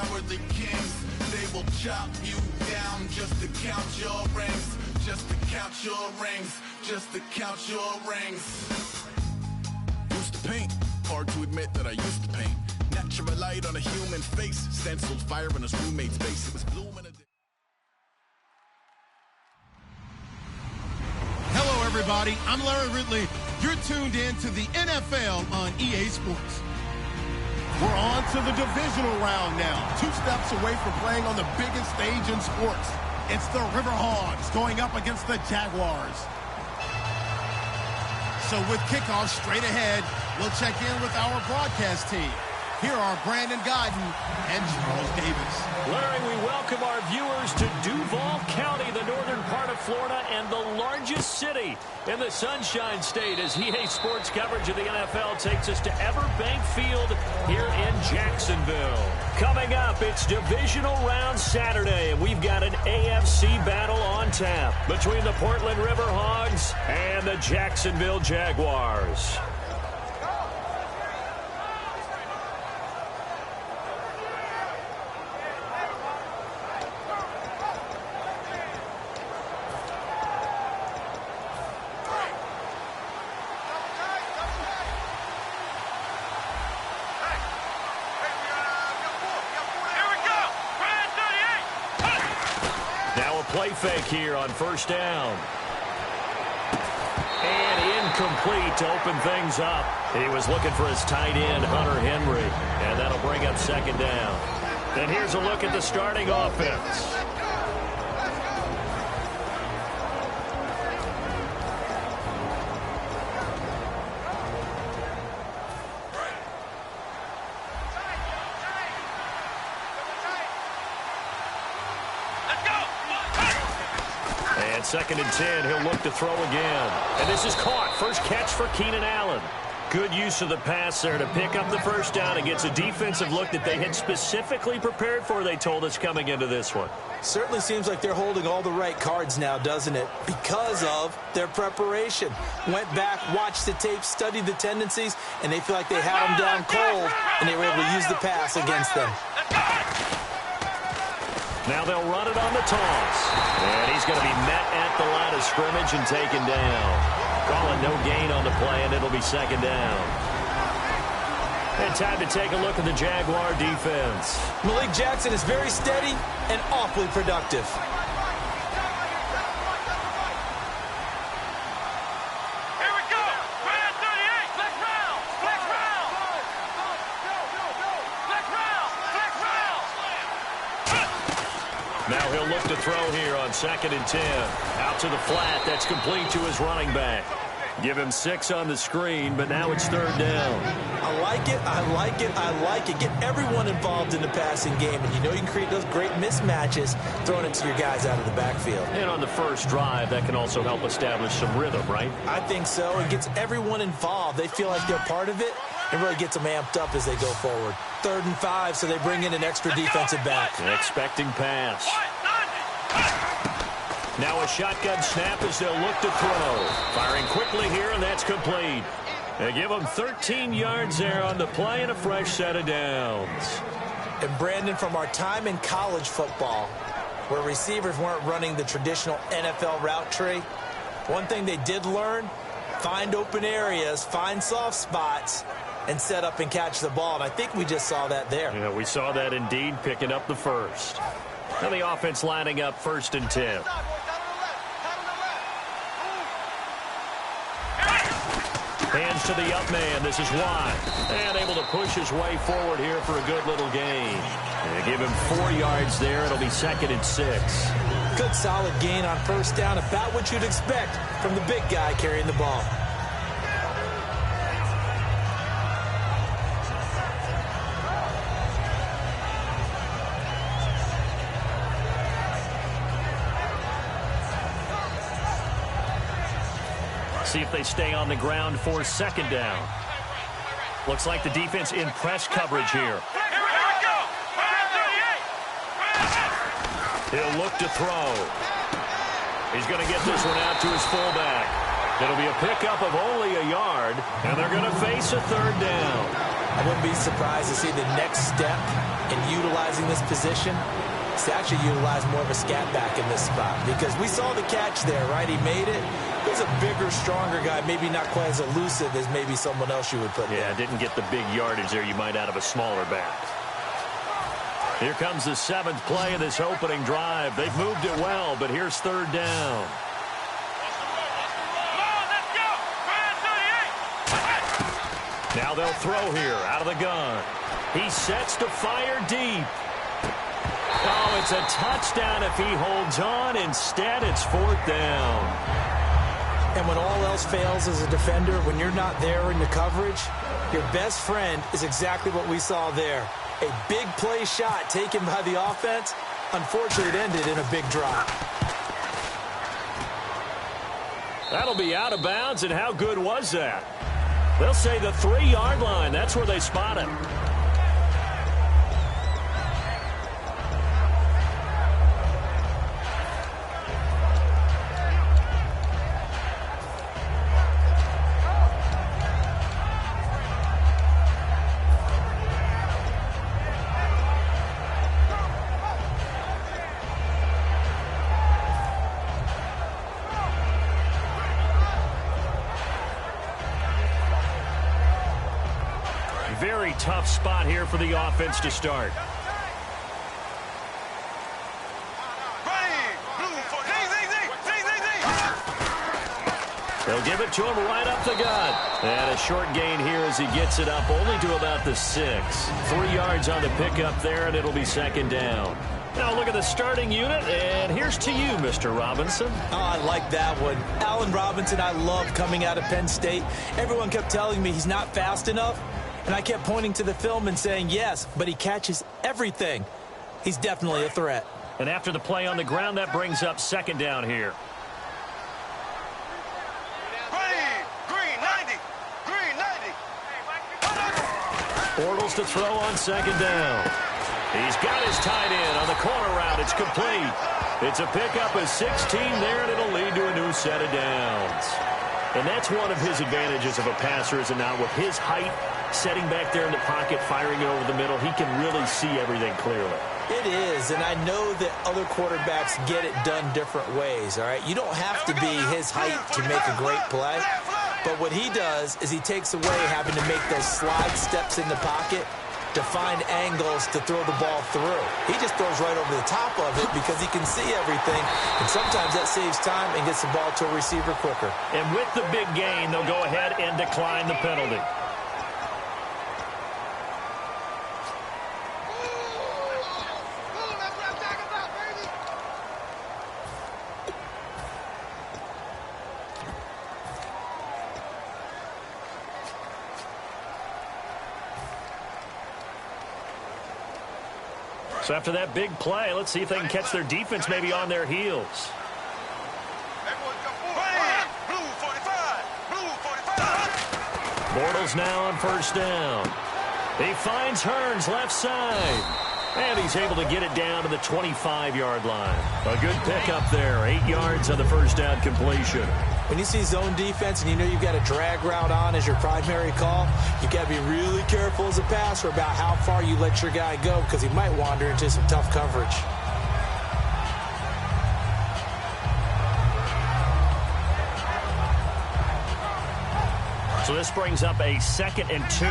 power the kings. They will chop you down just to count your rings. Just to count your rings. Just to count your rings. Used to paint. Hard to admit that I used to paint. Natural light on a human face. Stenciled fire in his roommate's face. It was blooming a day. Hello, everybody. I'm Larry Ridley. You're tuned in to the NFL on EA Sports. We're on to the divisional round now. 2 steps away from playing on the biggest stage in sports. It's the Riverhogs going up against the Jaguars. So with kickoff straight ahead, we'll check in with our broadcast team. Here are Brandon Godden and Charles Davis. Larry, we welcome our viewers to Duval County, the northern part of Florida, and the largest city in the Sunshine State, as EA Sports coverage of the NFL takes us to Everbank Field here in Jacksonville. Coming up, it's divisional round Saturday, and we've got an AFC battle on tap between the Portland Riverhogs and the Jacksonville Jaguars. Play fake here on first down. And incomplete to open things up. He was looking for his tight end, Hunter Henry. And that'll bring up second down. And here's a look at the starting offense. Second and 10, he'll look to throw again. And this is caught. First catch for Keenan Allen. Good use of the pass there to pick up the first down against a defensive look that they had specifically prepared for, they told us, coming into this one. Certainly seems like they're holding all the right cards now, doesn't it? Because of their preparation. Went back, watched the tape, studied the tendencies, and they feel like they had them down cold, and they were able to use the pass against them. Now they'll run it on the toss. And he's going to be met at the line of scrimmage and taken down. Calling no gain on the play, and it'll be second down. And time to take a look at the Jaguar defense. Malik Jackson is very steady and awfully productive. Now he'll look to throw here on second and 10. Out to the flat. That's complete to his running back. Give him 6 on the screen, but now it's third down. I like it, I like it, I like it. Get everyone involved in the passing game, and you know you can create those great mismatches throwing it to your guys out of the backfield. And on the first drive, that can also help establish some rhythm, right? I think so. It gets everyone involved. They feel like they're part of it. It really gets them amped up as they go forward. 3rd and 5, so they bring in an extra defensive back. An expecting pass. Now a shotgun snap as they'll look to throw. Firing quickly here, and that's complete. They give them 13 yards there on the play and a fresh set of downs. And Brandon, from our time in college football, where receivers weren't running the traditional NFL route tree, one thing they did learn, find open areas, find soft spots, and set up and catch the ball. And I think we just saw that there. Yeah, we saw that indeed, picking up the first. Now the offense lining up 1st and 10. Hands to the up man. This is wide. And able to push his way forward here for a good little gain. And give him 4 yards there. It'll be 2nd and 6. Good solid gain on first down. About what you'd expect from the big guy carrying the ball. See if they stay on the ground for 2nd down. Looks like the defense in press coverage here. He'll look to throw. He's going to get this one out to his fullback. It'll be a pickup of only a yard, and they're going to face a 3rd down. I wouldn't be surprised to see the next step in utilizing this position is to actually utilize more of a scat back in this spot, because we saw the catch there, right? He made it. He's a bigger, stronger guy, maybe not quite as elusive as maybe someone else you would put there. Yeah, didn't get the big yardage there you might out of a smaller back. Here comes the 7th play of this opening drive. They've moved it well, but here's 3rd down. Now they'll throw here out of the gun. He sets to fire deep. Oh, it's a touchdown if he holds on. Instead, it's 4th down. And when all else fails as a defender, when you're not there in the coverage, your best friend is exactly what we saw there. A big play shot taken by the offense. Unfortunately, it ended in a big drop. That'll be out of bounds, and how good was that? They'll say the 3-yard line. That's where they spot him. Very tough spot here for the offense to start. They'll give it to him right up the gut. And a short gain here as he gets it up only to about the 6. 3 yards on the pickup there, and it'll be 2nd down. Now look at the starting unit, and here's to you, Mr. Robinson. Oh, I like that one. Allen Robinson, I love coming out of Penn State. Everyone kept telling me he's not fast enough. And I kept pointing to the film and saying, yes, but he catches everything. He's definitely a threat. And after the play on the ground, that brings up 2nd down here. Green 90. Bortles to throw on 2nd down. He's got his tight end on the corner route. It's complete. It's a pickup of 16 there, and it'll lead to a new set of downs. And that's one of his advantages of a passer, is it not? With his height, setting back there in the pocket, firing it over the middle, he can really see everything clearly. It is, and I know that other quarterbacks get it done different ways, all right? You don't have to be his height to make a great play, but what he does is he takes away having to make those slide steps in the pocket to find angles to throw the ball through. He just throws right over the top of it because he can see everything, and sometimes that saves time and gets the ball to a receiver quicker. And with the big gain, they'll go ahead and decline the penalty. So after that big play, let's see if they can catch their defense maybe on their heels. Bortles now on 1st down. He finds Hearns left side. And he's able to get it down to the 25-yard line. A good pickup there. 8 yards on the 1st down completion. When you see zone defense and you know you've got a drag route on as your primary call, you got to be really careful as a passer about how far you let your guy go, because he might wander into some tough coverage. So this brings up a 2nd and 2.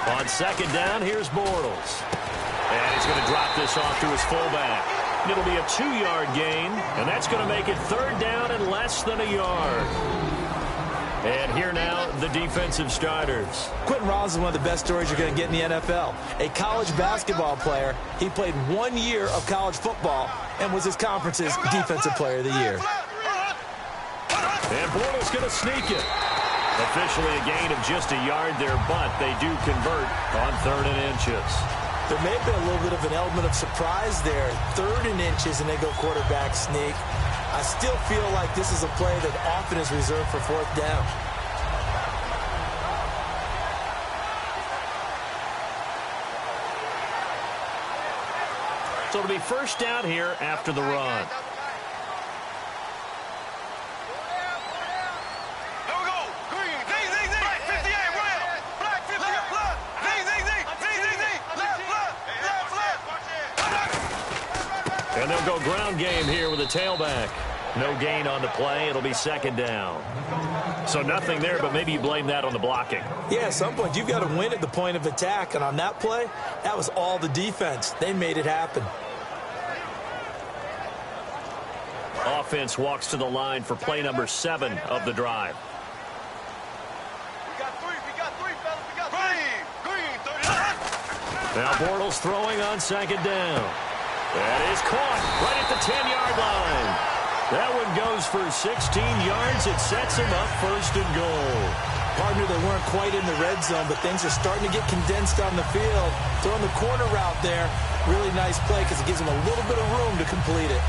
On 2nd down, here's Bortles. And he's going to drop this off to his fullback. It'll be a 2-yard gain, and that's going to make it 3rd down and less than a yard. And here now, the defensive starters. Quentin Rollins is one of the best stories you're going to get in the NFL. A college basketball player. He played 1 year of college football and was his conference's Defensive Player of the Year. And Bortles going to sneak it. Officially a gain of just a yard there, but they do convert on 3rd and inches. There may have been a little bit of an element of surprise there. 3rd and inches, and they go quarterback sneak. I still feel like this is a play that often is reserved for 4th down. So it'll be first down here after the run. And they'll go ground game here with a tailback. No gain on the play. It'll be second down. So nothing there, but maybe you blame that on the blocking. Yeah, at some point, you've got to win at the point of attack. And on that play, that was all the defense. They made it happen. Offense walks to the line for play number 7 of the drive. We got three, fellas. We got three. Now Bortles throwing on second down. That is caught right at the 10-yard line. That one goes for 16 yards. It sets him up first and goal. Partner, they weren't quite in the red zone, but things are starting to get condensed on the field. Throwing the corner route there, really nice play because it gives them a little bit of room to complete it.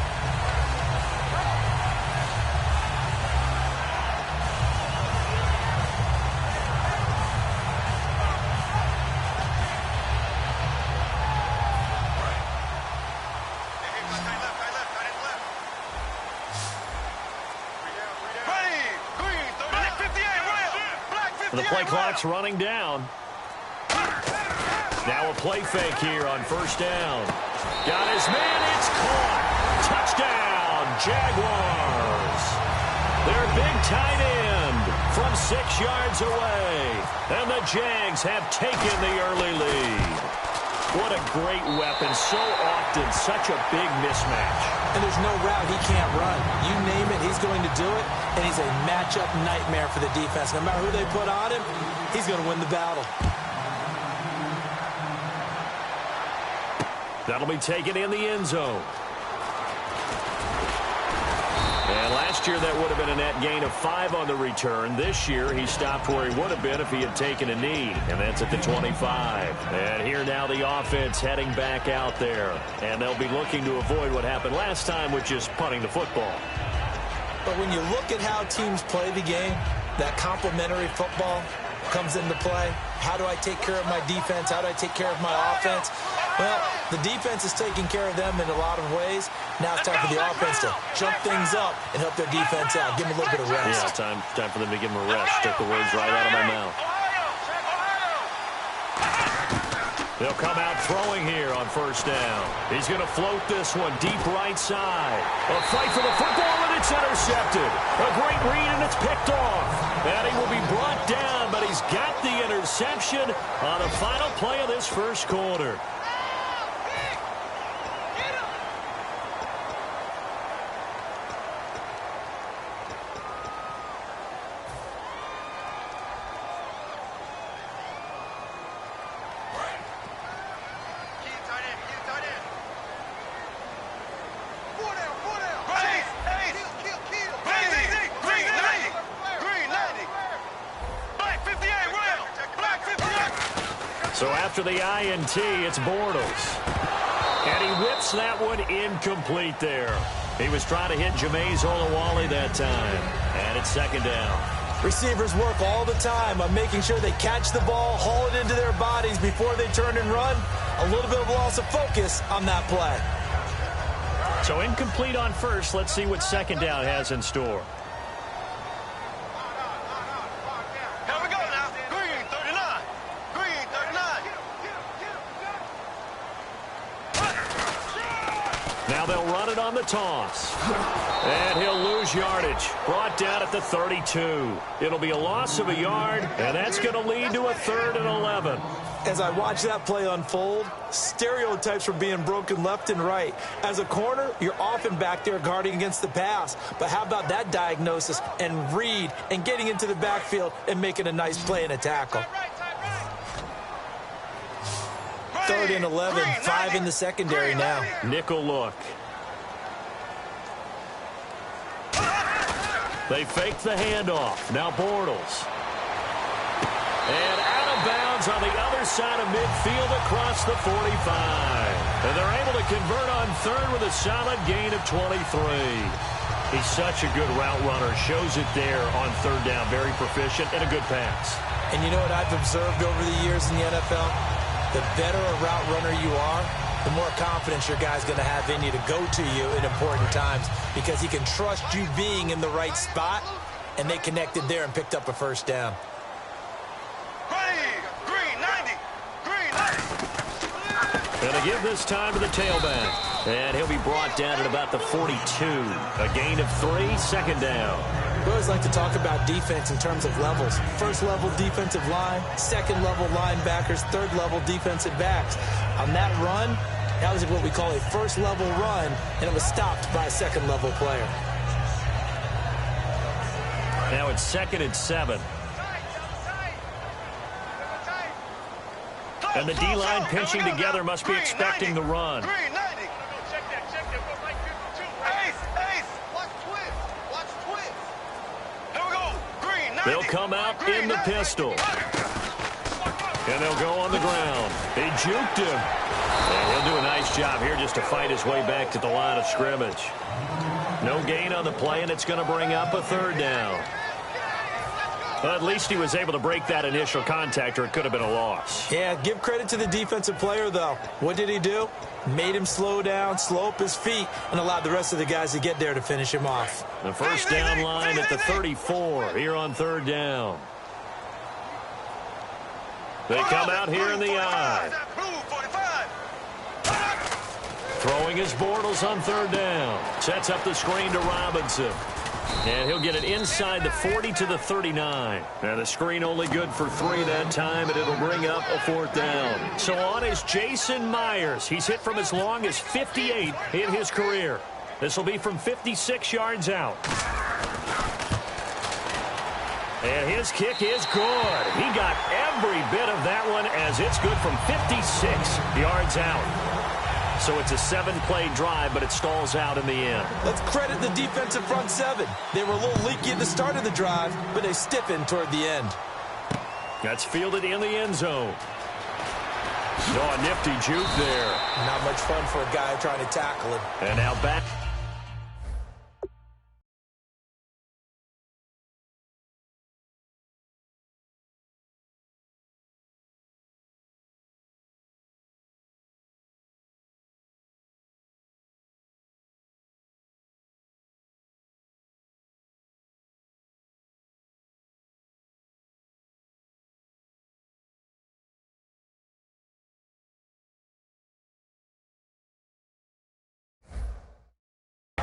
The play clock's running down. Now a play fake here on first down. Got his man. It's caught. Touchdown, Jaguars. Their big tight end from 6 yards away. And the Jags have taken the early lead. What a great weapon. So often such a big mismatch. And there's no route he can't run. You name it, he's going to do it. And he's a matchup nightmare for the defense. No matter who they put on him, he's going to win the battle. That'll be taken in the end zone. And last year that would have been a net gain of 5 on the return. This year he stopped where he would have been if he had taken a knee. And that's at the 25. And here now the offense heading back out there. And they'll be looking to avoid what happened last time, which is punting the football. But when you look at how teams play the game, that complementary football comes into play. How do I take care of my defense? How do I take care of my offense? Well, the defense is taking care of them in a lot of ways. Now it's time for the offense to jump things up and help their defense out. Give them a little bit of rest. Yeah, time for them to give them a rest. Took the words right out of my mouth. They'll come out throwing here on first down. He's going to float this one deep right side. A fight for the football, and it's intercepted. A great read, and it's picked off. And he will be brought down, but he's got the interception on the final play of this first quarter. So after the INT, it's Bortles. And he whips that one incomplete there. He was trying to hit Jameis Olawale that time. And it's second down. Receivers work all the time on making sure they catch the ball, haul it into their bodies before they turn and run. A little bit of loss of focus on that play. So incomplete on first. Let's see what second down has in store. Now they'll run it on the toss. And he'll lose yardage. Brought down at the 32. It'll be a loss of a yard, and that's going to lead to a 3rd and 11. As I watch that play unfold, stereotypes were being broken left and right. As a corner, you're often back there guarding against the pass. But how about that diagnosis and read and getting into the backfield and making a nice play and a tackle? 3rd and 11, 5 in the secondary now. Nickel look. They fake the handoff. Now Bortles. And out of bounds on the other side of midfield across the 45. And they're able to convert on 3rd with a solid gain of 23. He's such a good route runner. Shows it there on 3rd down. Very proficient and a good pass. And you know what I've observed over the years in the NFL? The better a route runner you are, the more confidence your guy's going to have in you to go to you in important times because he can trust you being in the right spot, and they connected there and picked up a first down. Going to give this time to the tailback. And he'll be brought down at about the 42. A gain of 3, second down. We always like to talk about defense in terms of levels. First level defensive line, second level linebackers, third level defensive backs. On that run, that was what we call a first level run, and it was stopped by a second level player. Now it's 2nd and 7. And the D-line pinching together must be expecting the run. They'll come out in the pistol. And they'll go on the ground. They juked him. And he'll do a nice job here just to fight his way back to the line of scrimmage. No gain on the play, and it's going to bring up a third down. Well, at least he was able to break that initial contact, or it could have been a loss. Yeah, give credit to the defensive player, though. What did he do? Made him slow down, slow up his feet, and allowed the rest of the guys to get there to finish him off. The first down line at the 34 here on third down. They come out here in the I. Throwing his Bortles on third down. Sets up the screen to Robinson. And he'll get it inside the 40 to the 39. And the screen only good for 3 that time, and it'll bring up a fourth down. So on is Jason Myers. He's hit from as long as 58 in his career. This will be from 56 yards out. And his kick is good. He got every bit of that one as it's good from 56 yards out. So it's a 7-play drive, but it stalls out in the end. Let's credit the defensive front seven. They were a little leaky at the start of the drive, but they stiffened toward the end. That's fielded in the end zone. Oh, a nifty juke there. Not much fun for a guy trying to tackle him. And now back.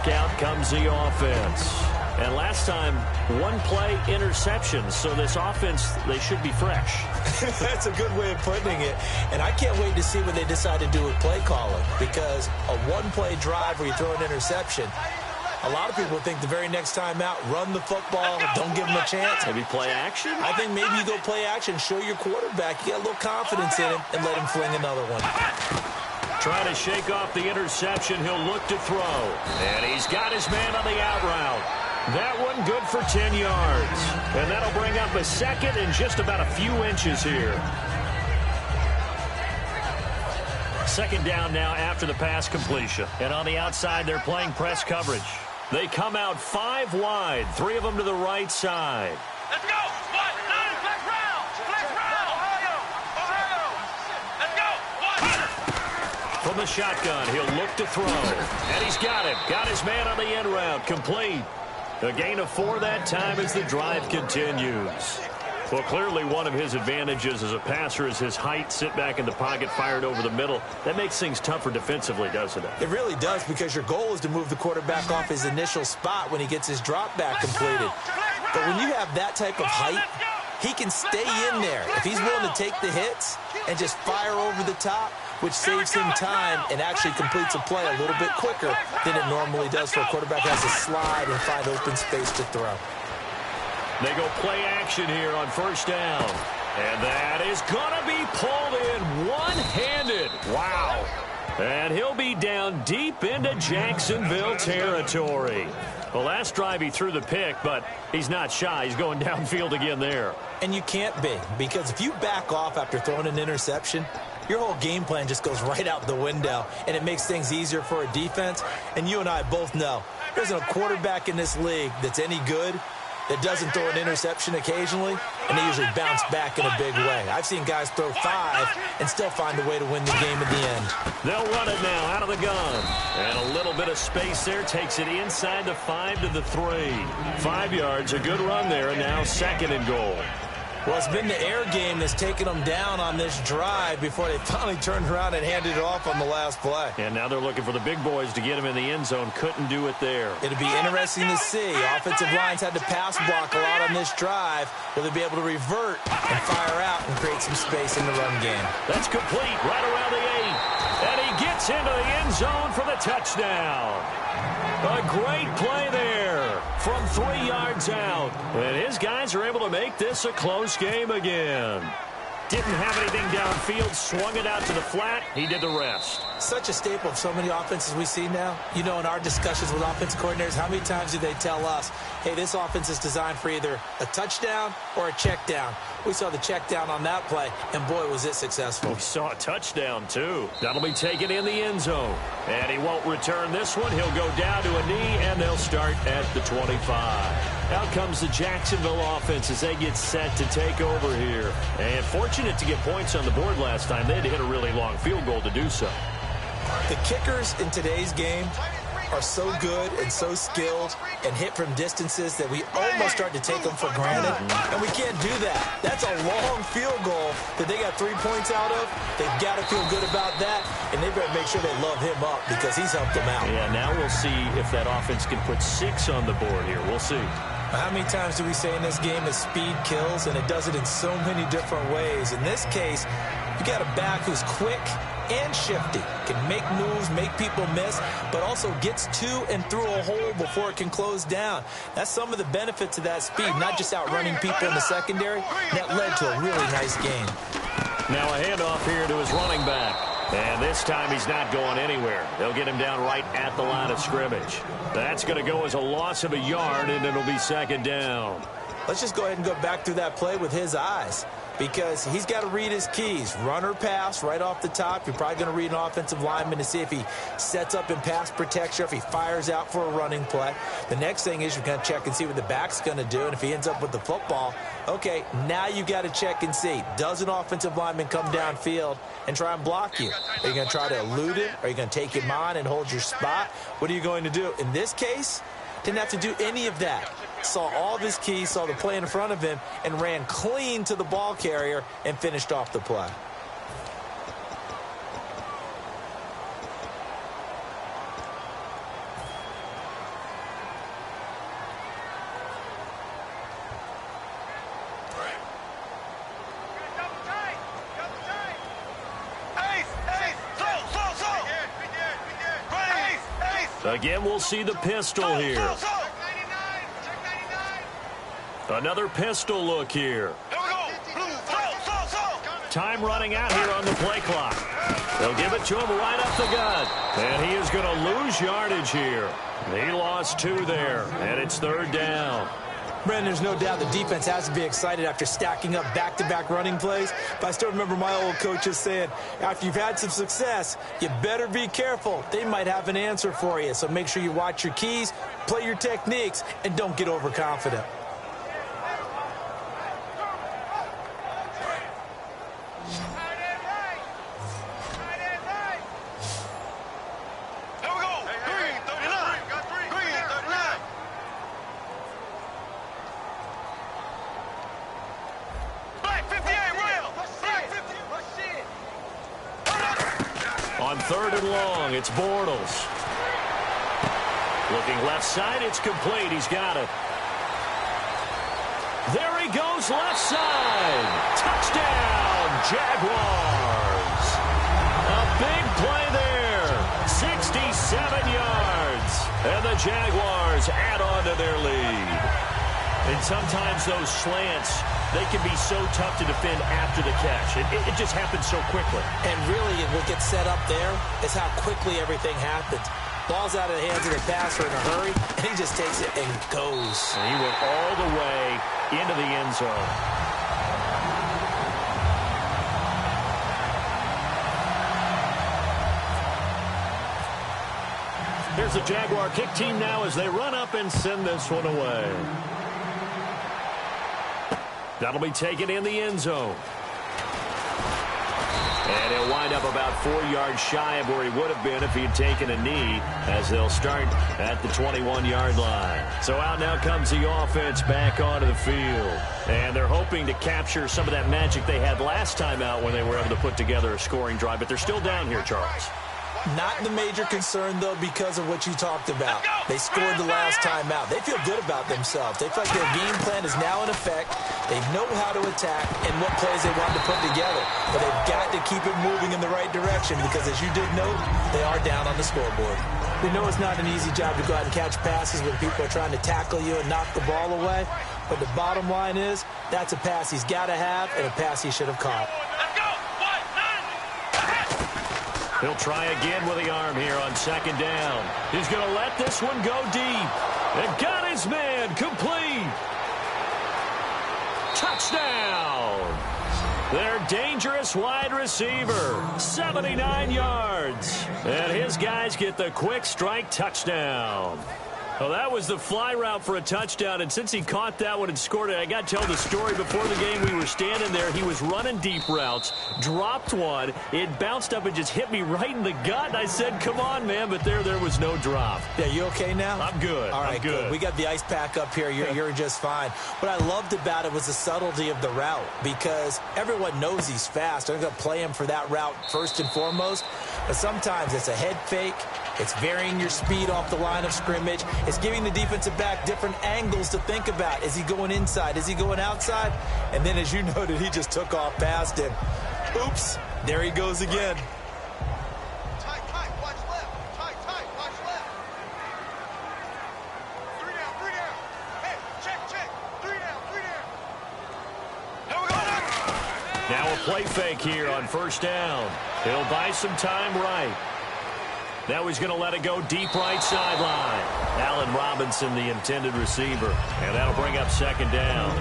Out comes the offense. And last time, 1-play interception. So this offense, they should be fresh. That's a good way of putting it. And I can't wait to see what they decide to do with play calling. Because a 1-play drive where you throw an interception, a lot of people think the very next time out, run the football, don't give them a chance. Maybe play action? I think maybe you go play action, show your quarterback, you get a little confidence in him, and let him fling another one. Trying to shake off the interception. He'll look to throw. And he's got his man on the out route. That one good for 10 yards. And that'll bring up a second and just about a few inches here. Second down now after the pass completion. And on the outside, they're playing press coverage. They come out 5 wide, 3 of them to the right side. Let's go! From the shotgun, he'll look to throw. And he's got him. Got his man on the end route. Complete. A gain of 4 that time as the drive continues. Well, clearly one of his advantages as a passer is his height. Sit back in the pocket, fired over the middle. That makes things tougher defensively, doesn't it? It really does, because your goal is to move the quarterback off his initial spot when he gets his drop back completed. But when you have that type of height, he can stay in there. If he's willing to take the hits and just fire over the top, which saves him time and actually completes a play a little bit quicker than it normally does for a quarterback who has to slide and find open space to throw. They go play action here on first down. And that is going to be pulled in one-handed. Wow. And he'll be down deep into Jacksonville territory. The last drive he threw the pick, but he's not shy. He's going downfield again there. And you can't be, because if you back off after throwing an interception, your whole game plan just goes right out the window, and it makes things easier for a defense. And you and I both know there's a quarterback in this league that's any good that doesn't throw an interception occasionally, and they usually bounce back in a big way. I've seen guys throw 5 and still find a way to win the game at the end. They'll run it now out of the gun. And a little bit of space there takes it inside the 5 to the 3. 5 yards, a good run there, and now 2nd and goal. Well, it's been the air game that's taken them down on this drive before they finally turned around and handed it off on the last play. And now they're looking for the big boys to get him in the end zone. Couldn't do it there. It'll be interesting to see. Offensive lines had to pass block a lot on this drive. Will they be able to revert and fire out and create some space in the run game? That's complete right around the 8. And he gets into the end zone for the touchdown. A great play there from 3 yards out. And his guys are able to make this a close game again. Didn't have anything downfield, swung it out to the flat. He did the rest. Such a staple of so many offenses we see now. You know, in our discussions with offensive coordinators, how many times do they tell us, hey, this offense is designed for either a touchdown or a check down. We saw the check down on that play, and boy, was it successful. We saw a touchdown, too. That'll be taken in the end zone. And he won't return this one. He'll go down to a knee, and they'll start at the 25. Out comes the Jacksonville offense as they get set to take over here. And fortunate to get points on the board last time. They had to hit a really long field goal to do so. The kickers in today's game are so good and so skilled and hit from distances that we almost start to take them for granted. And we can't do that. That's a long field goal that they got 3 points out of. They've got to feel good about that, and they better make sure they love him up because he's helped them out. Yeah, now we'll see if that offense can put 6 on the board here. We'll see. How many times do we say in this game that speed kills, and it does it in so many different ways? In this case, you got a back who's quick and shifty, can make moves, make people miss, but also gets to and through a hole before it can close down. That's some of the benefits of that speed, not just outrunning people in the secondary. That led to a really nice game. Now a handoff here to his running back. And this time he's not going anywhere. They'll get him down right at the line of scrimmage. That's going to go as a loss of a yard, and it'll be 2nd down. Let's just go ahead and go back through that play with his eyes, because he's got to read his keys. Run or pass right off the top. You're probably going to read an offensive lineman to see if he sets up in pass protection, if he fires out for a running play. The next thing is you're going to check and see what the back's going to do, and if he ends up with the football, okay, now you got to check and see. Does an offensive lineman come downfield and try and block you? Are you going to try to elude him? Are you going to take him on and hold your spot? What are you going to do? In this case, didn't have to do any of that. Saw all of his keys, saw the play in front of him, and ran clean to the ball carrier and finished off the play. Again, we'll see the pistol here. Another pistol look here. Time running out here on the play clock. They'll give it to him right up the gut. And he is going to lose yardage here. He lost 2 there, and it's 3rd down. Brandon, there's no doubt the defense has to be excited after stacking up back-to-back running plays. But I still remember my old coaches saying, after you've had some success, you better be careful. They might have an answer for you. So make sure you watch your keys, play your techniques, and don't get overconfident. On 3rd and long, it's Bortles. Looking left side, it's complete. He's got it. There he goes, left side. Touchdown, Jaguars. A big play there. 67 yards. And the Jaguars add on to their lead. And sometimes those slants, they can be so tough to defend after the catch. It just happens so quickly. And really, what gets set up there is how quickly everything happens. Ball's out of the hands of the passer in a hurry, and he just takes it and goes. And he went all the way into the end zone. Here's the Jaguar kick team now as they run up and send this one away. That'll be taken in the end zone. And he'll wind up about 4 yards shy of where he would have been if he had taken a knee, as they'll start at the 21-yard line. So out now comes the offense back onto the field. And they're hoping to capture some of that magic they had last time out when they were able to put together a scoring drive. But they're still down here, Charles. Not the major concern, though, because of what you talked about. They scored the last time out. They feel good about themselves. They feel like their game plan is now in effect. They know how to attack and what plays they want to put together. But they've got to keep it moving in the right direction because, as you did note, they are down on the scoreboard. We know it's not an easy job to go out and catch passes when people are trying to tackle you and knock the ball away. But the bottom line is that's a pass he's got to have and a pass he should have caught. He'll try again with the arm here on second down. He's going to let this one go deep. And got his man complete. Touchdown. Their dangerous wide receiver, 79 yards. And his guys get the quick strike touchdown. Well, that was the fly route for a touchdown, and since he caught that one and scored it, I got to tell the story. Before the game, we were standing there. He was running deep routes, dropped one. It bounced up and just hit me right in the gut, and I said, come on, man, but there was no drop. Yeah, you okay now? I'm good. All right, I'm good. We got the ice pack up here. You're just fine. What I loved about it was the subtlety of the route because everyone knows he's fast. They're going to play him for that route first and foremost, but sometimes it's a head fake. It's varying your speed off the line of scrimmage. It's giving the defensive back different angles to think about. Is he going inside? Is he going outside? And then, as you noted, he just took off past him. Oops, there he goes again. Tight, watch left. Tight, watch left. 3 down. Hey, check. 3 down. Here we go. Now a play fake here on first down. He'll buy some time right. Now he's going to let it go deep right sideline. Allen Robinson, the intended receiver. And that'll bring up second down.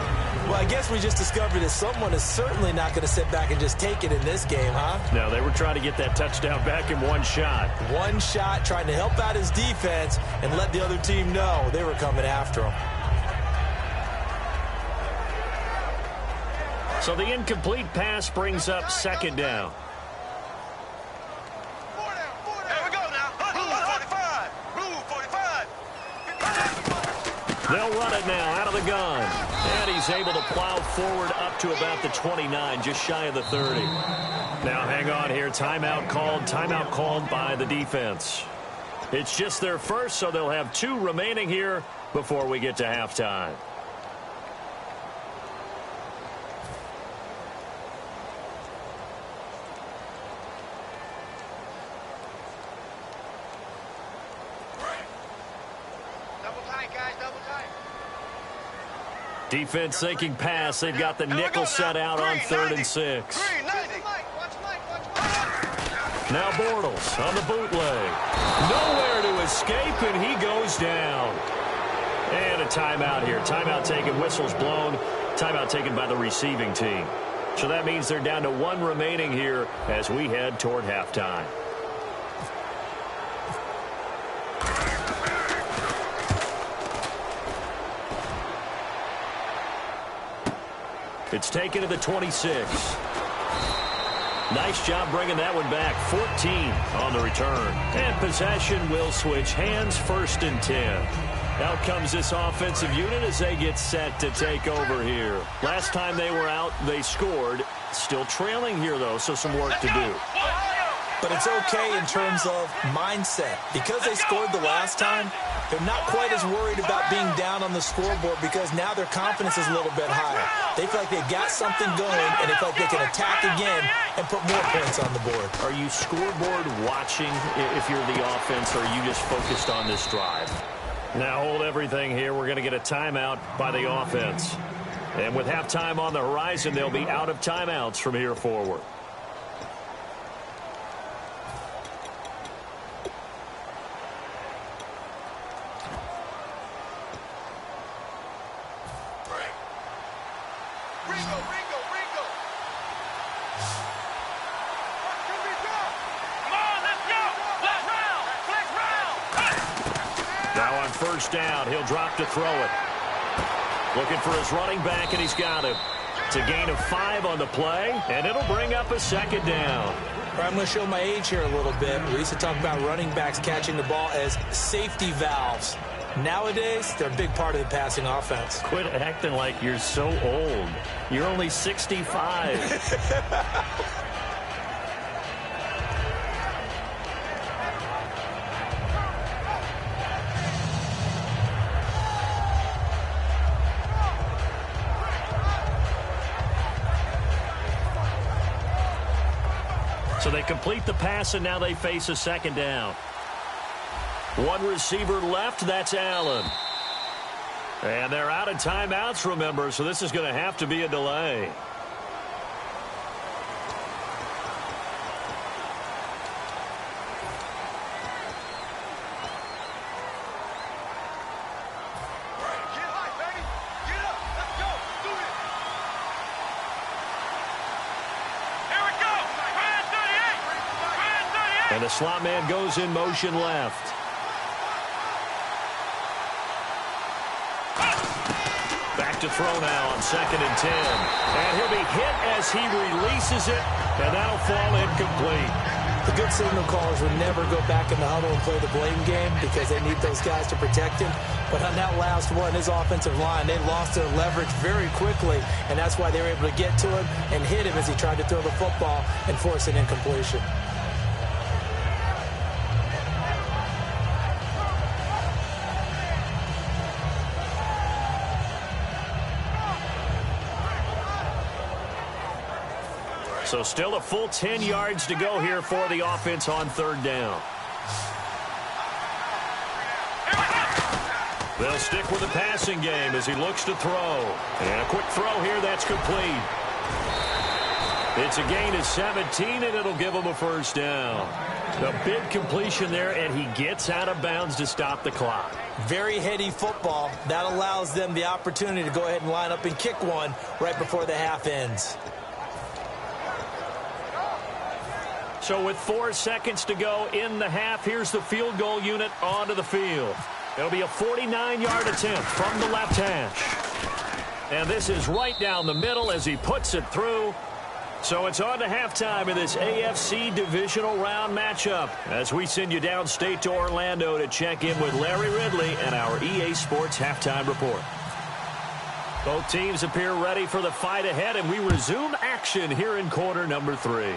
Well, I guess we just discovered that someone is certainly not going to sit back and just take it in this game, huh? No, they were trying to get that touchdown back in one shot. One shot, trying to help out his defense and let the other team know they were coming after him. So the incomplete pass brings up second down. They'll run it now out of the gun. And he's able to plow forward up to about the 29, just shy of the 30. Now hang on here. Timeout called by the defense. It's just their first, so they'll have 2 remaining here before we get to halftime. Defense thinking pass. They've got the nickel set out on 3rd and 6. Now Bortles on the bootleg. Nowhere to escape, and he goes down. And a timeout here. Timeout taken, whistles blown. Timeout taken by the receiving team. So that means they're down to 1 remaining here as we head toward halftime. It's taken to the 26. Nice job bringing that one back. 14 on the return. And possession will switch hands, 1st and 10. Out comes this offensive unit as they get set to take over here. Last time they were out, they scored. Still trailing here, though, so some work to do. But it's okay in terms of mindset. Because they scored the last time, they're not quite as worried about being down on the scoreboard because now their confidence is a little bit higher. They feel like they've got something going, and they feel like they can attack again and put more points on the board. Are you scoreboard watching if you're the offense, or are you just focused on this drive? Now hold everything here. We're going to get a timeout by the offense. And with halftime on the horizon, they'll be out of timeouts from here forward. First down, he'll drop to throw it. Looking for his running back, and he's got him. It's a gain of 5 on the play, and it'll bring up a second down. I'm going to show my age here a little bit. We used to talk about running backs catching the ball as safety valves. Nowadays, they're a big part of the passing offense. Quit acting like you're so old. You're only 65. So they complete the pass, and now they face a second down. One receiver left, that's Allen. And they're out of timeouts, remember, so this is going to have to be a delay. And the slot man goes in motion left. Back to throw now on 2nd and 10. And he'll be hit as he releases it, and that'll fall incomplete. The good signal callers would never go back in the huddle and play the blame game because they need those guys to protect him. But on that last one, his offensive line, they lost their leverage very quickly, and that's why they were able to get to him and hit him as he tried to throw the football and force an incompletion. So still a full 10 yards to go here for the offense on 3rd down. They'll stick with the passing game as he looks to throw. And a quick throw here, that's complete. It's a gain of 17, and it'll give him a first down. The big completion there, and he gets out of bounds to stop the clock. Very heady football. That allows them the opportunity to go ahead and line up and kick one right before the half ends. So with 4 seconds to go in the half, here's the field goal unit onto the field. It'll be a 49-yard attempt from the left hash. And this is right down the middle as he puts it through. So it's on to halftime in this AFC divisional round matchup as we send you downstate to Orlando to check in with Larry Ridley and our EA Sports halftime report. Both teams appear ready for the fight ahead, and we resume action here in quarter number 3.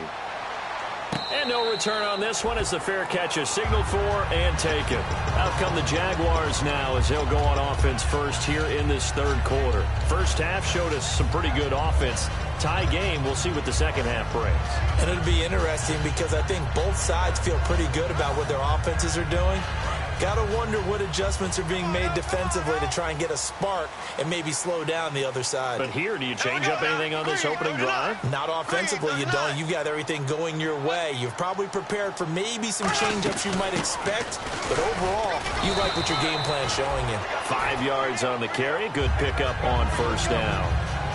And no return on this one as the fair catch is signaled for and taken. Out come the Jaguars now as they'll go on offense first here in this 3rd quarter. First half showed us some pretty good offense. Tie game, we'll see what the second half brings. And it'll be interesting because I think both sides feel pretty good about what their offenses are doing. Got to wonder what adjustments are being made defensively to try and get a spark and maybe slow down the other side. But here, do you change up anything on this opening drive? Not offensively, you don't. You've got everything going your way. You've probably prepared for maybe some change-ups you might expect, but overall, you like what your game plan's showing you. 5 yards on the carry. Good pickup on first down.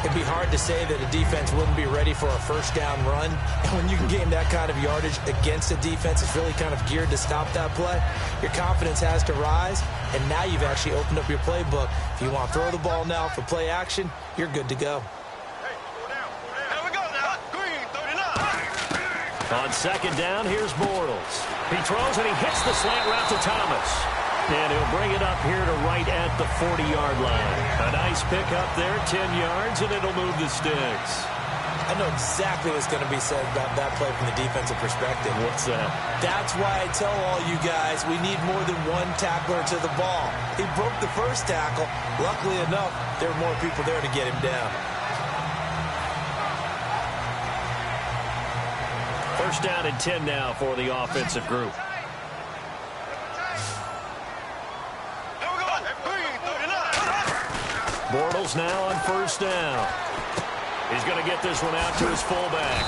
It'd be hard to say that a defense wouldn't be ready for a first down run. And when you can gain that kind of yardage against a defense that's really kind of geared to stop that play, your confidence has to rise, and now you've actually opened up your playbook. If you want to throw the ball now for play action, you're good to go. Here we go now. Green, 39. On second down, here's Bortles. He throws and he hits the slant route to Thomas. And he'll bring it up here to right at the 40-yard line. A nice pickup there, 10 yards, and it'll move the sticks. I know exactly what's going to be said about that play from the defensive perspective. What's that? That's why I tell all you guys we need more than one tackler to the ball. He broke the first tackle. Luckily enough, there were more people there to get him down. First down and 10 now for the offensive group. Bortles now on first down. He's going to get this one out to his fullback.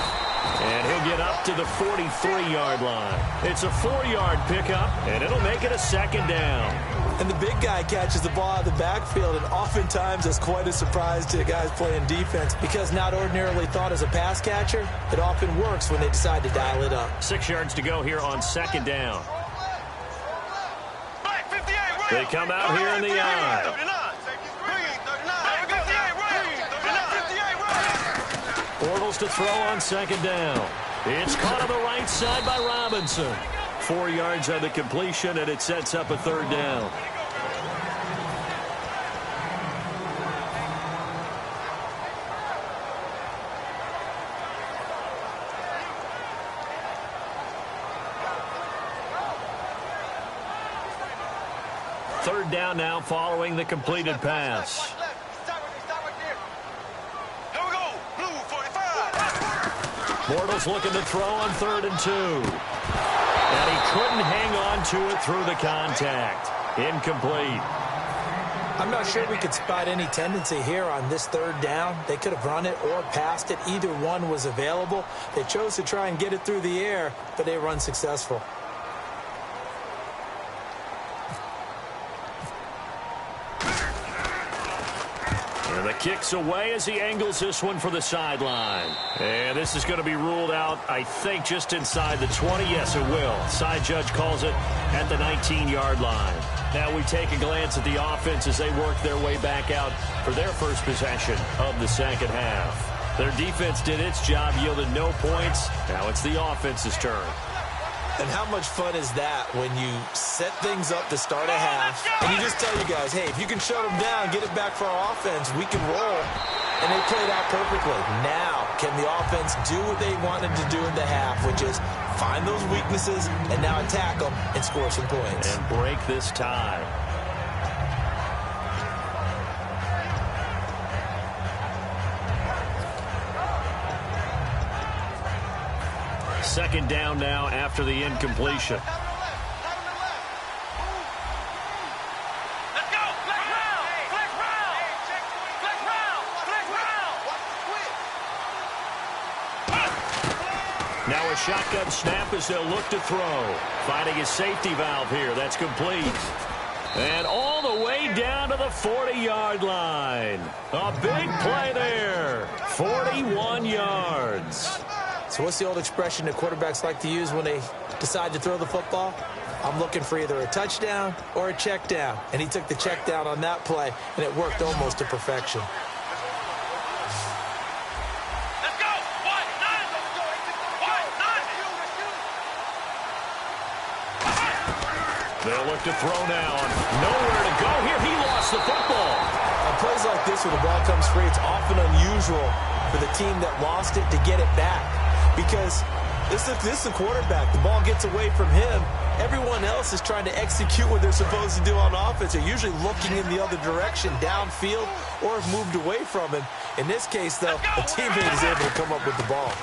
And he'll get up to the 43-yard line. It's a 4-yard pickup, and it'll make it a second down. And the big guy catches the ball out of the backfield, and oftentimes it's quite a surprise to guys playing defense because not ordinarily thought as a pass catcher, it often works when they decide to dial it up. 6 yards to go here on second down. They come out here in the eye. to throw on second down. It's caught on the right side by Robinson. 4 yards on the completion, and it sets up a third down. Third down now following the completed pass. Bortles looking to throw on 3rd and 2. And he couldn't hang on to it through the contact. Incomplete. I'm not sure we could spot any tendency here on this 3rd down. They could have run it or passed it. Either one was available. They chose to try and get it through the air, but they were unsuccessful. The kick's away as he angles this one for the sideline. And this is going to be ruled out, I think, just inside the 20. Yes, it will. Side judge calls it at the 19-yard line. Now we take a glance at the offense as they work their way back out for their first possession of the second half. Their defense did its job, yielded no points. Now it's the offense's turn. And how much fun is that when you set things up to start a half, and you just tell you guys, hey, if you can shut them down, get it back for our offense, we can roll. And they played out perfectly. Now, can the offense do what they wanted to do in the half, which is find those weaknesses and now attack them and score some points. And break this tie. Second down now after the incompletion. Now a shotgun snap as they'll look to throw. Finding a safety valve here. That's complete. And all the way down to the 40-yard line. A big play there. 41 yards. So what's the old expression that quarterbacks like to use when they decide to throw the football? I'm looking for either a touchdown or a check down. And he took the check down on that play, and it worked almost to perfection. Let's go! They'll look to throw now. Nowhere to go here. He lost the football. On plays like this where the ball comes free, it's often unusual for the team that lost it to get it back. Because this is the quarterback. The ball gets away from him. Everyone else is trying to execute what they're supposed to do on offense. They're usually looking in the other direction, downfield, or have moved away from him. In this case, though, a teammate is able to come up with the ball.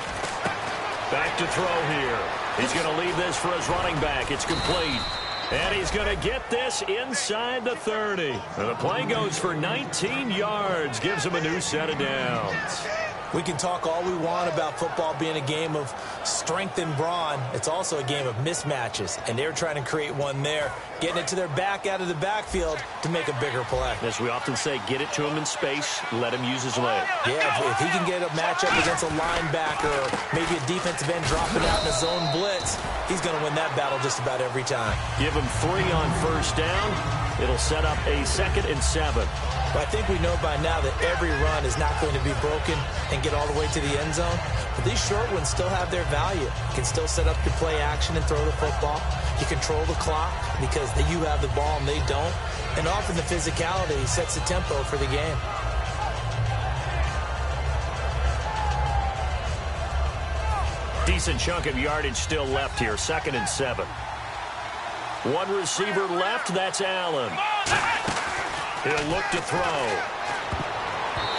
Back to throw here. He's going to leave this for his running back. It's complete. And he's going to get this inside the 30. And the play goes for 19 yards. Gives him a new set of downs. We can talk all we want about football being a game of strength and brawn. It's also a game of mismatches, and they're trying to create one there, getting it to their back out of the backfield to make a bigger play. As we often say, get it to him in space, let him use his leg. Yeah, if he can get a matchup against a linebacker or maybe a defensive end dropping out in a zone blitz, he's going to win that battle just about every time. Give him 3 on first down. It'll set up a 2nd and 7. But I think we know by now that every run is not going to be broken and get all the way to the end zone. But these short ones still have their value. You can still set up your play action and throw the football. You control the clock because you have the ball and they don't. And often the physicality sets the tempo for the game. Decent chunk of yardage still left here. 2nd and 7. One receiver left. That's Allen. He'll look to throw.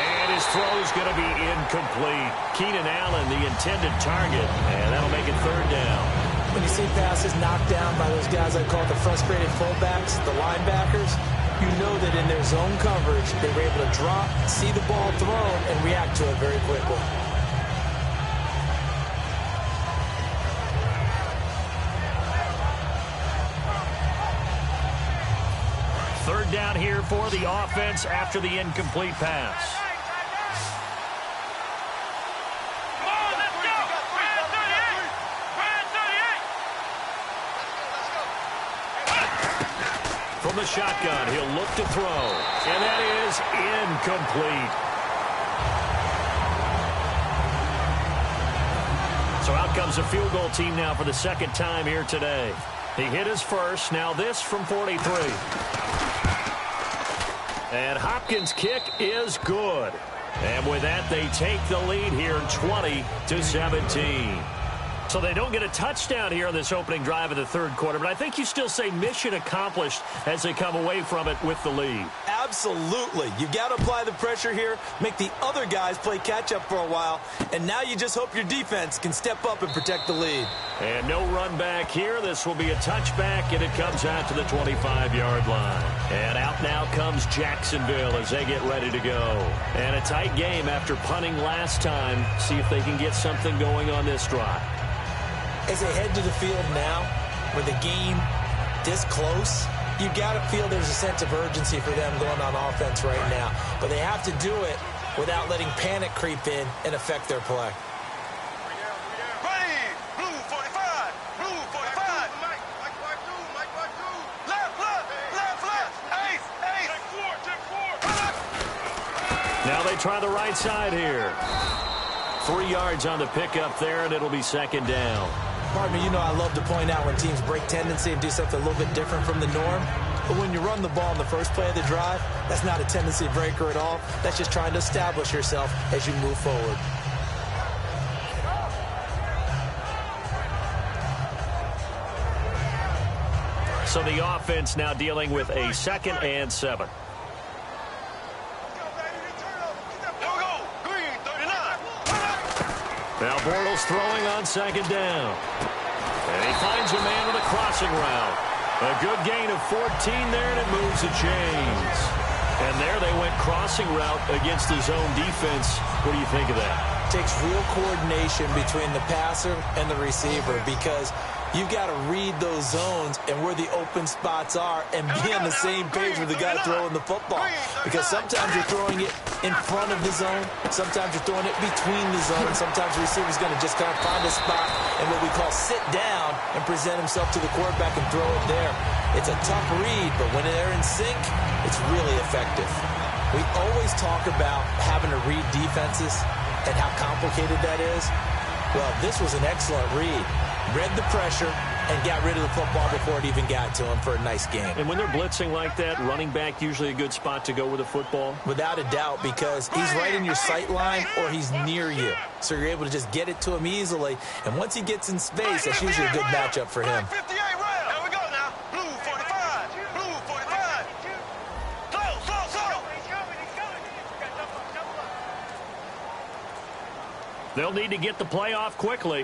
And his throw's going to be incomplete. Keenan Allen, the intended target. And that'll make it 3rd down. When you see passes knocked down by those guys I call the frustrated fullbacks, the linebackers, you know that in their zone coverage, they were able to drop, see the ball thrown, and react to it very quickly. Third down here for the offense after the incomplete pass. From the shotgun, he'll look to throw. And that is incomplete. So out comes a field goal team now for the second time here today. He hit his first. Now this from 43. And Hopkins' kick is good. And with that, they take the lead here 20-17. So they don't get a touchdown here on this opening drive of the third quarter, but I think you still say mission accomplished as they come away from it with the lead. Absolutely. You've got to apply the pressure here, make the other guys play catch-up for a while, and now you just hope your defense can step up and protect the lead. And no run back here. This will be a touchback, and it comes out to the 25-yard line. And out now comes Jacksonville as they get ready to go. And a tight game after punting last time. See if they can get something going on this drive. As they head to the field now, with the game this close, you've got to feel there's a sense of urgency for them going on offense right now. But they have to do it without letting panic creep in and affect their play. Ready, blue 45, blue 45. Left, ace. Now they try the right side here. 3 yards on the pickup there, and it'll be second down. Pardon me, you know I love to point out when teams break tendency and do something a little bit different from the norm. But when you run the ball in the first play of the drive, that's not a tendency breaker at all. That's just trying to establish yourself as you move forward. So the offense now dealing with a 2nd and 7. Now Bortles throwing on second down. And he finds a man with a crossing route. A good gain of 14 there, and it moves the chains. And there they went crossing route against the zone defense. What do you think of that? Takes real coordination between the passer and the receiver because you've got to read those zones and where the open spots are and be on the same page with the guy throwing the football. Because sometimes you're throwing it in front of the zone. Sometimes you're throwing it between the zone. Sometimes the receiver's going to just kind of find a spot and what we call sit down and present himself to the quarterback and throw it there. It's a tough read, but when they're in sync, it's really effective. We always talk about having to read defenses and how complicated that is. Well, this was an excellent read. Read the pressure and got rid of the football before it even got to him for a nice game. And when they're blitzing like that, running back usually a good spot to go with the football? Without a doubt, because he's right in your sight line or he's near you. So you're able to just get it to him easily. And once he gets in space, that's usually a good matchup for him. 58 round. Here we go now. Blue 45. Blue 45. Slow. They'll need to get the play off quickly.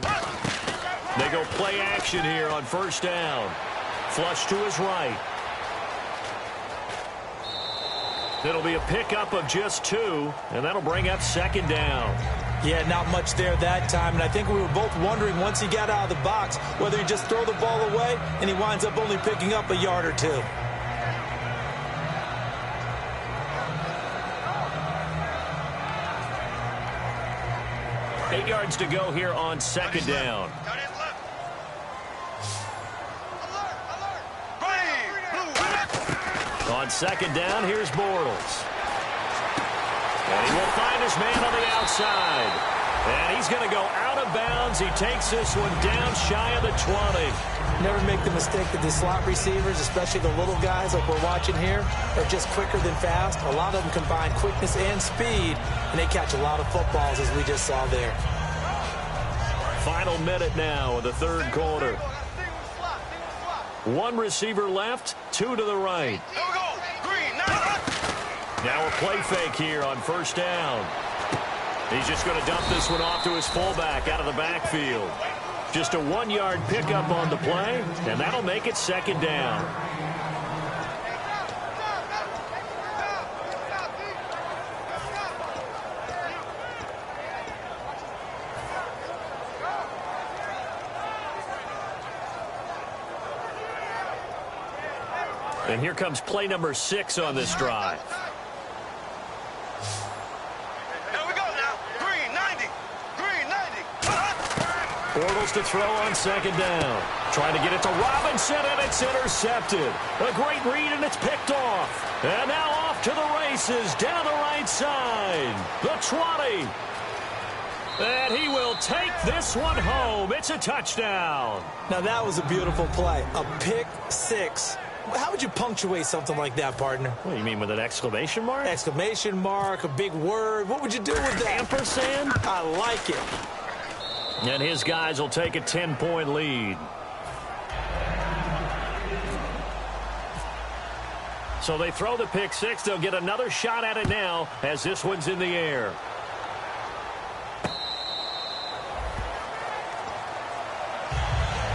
They go play action here on first down. Flush to his right. It'll be a pickup of just 2, and that'll bring up second down. Yeah, not much there that time, and I think we were both wondering once he got out of the box whether he'd just throw the ball away, and he winds up only picking up a yard or 2. Eight yards to go here on second down. On second down, here's Bortles. And he will find his man on the outside. And he's going to go out of bounds. He takes this one down shy of the 20. Never make the mistake that the slot receivers, especially the little guys like we're watching here, are just quicker than fast. A lot of them combine quickness and speed, and they catch a lot of footballs, as we just saw there. Final minute now of the third quarter. 1 receiver left, 2 to the right. Here we go. Green, Now a play fake here on first down. He's just going to dump this one off to his fullback out of the backfield. Just a 1-yard pickup on the play, and that'll make it second down. And here comes play number 6 on this drive. Here we go now. Green 90. Bortles to throw on second down. Trying to get it to Robinson, and it's intercepted. A great read, and it's picked off. And now off to the races down the right side. The 20. And he will take this one home. It's a touchdown. Now, that was a beautiful play. A pick six. How would you punctuate something like that, partner? What do you mean, with an exclamation mark? Exclamation mark, a big word. What would you do with that? Ampersand? I like it. And his guys will take a 10-point lead. So they throw the pick six. They'll get another shot at it now as this one's in the air.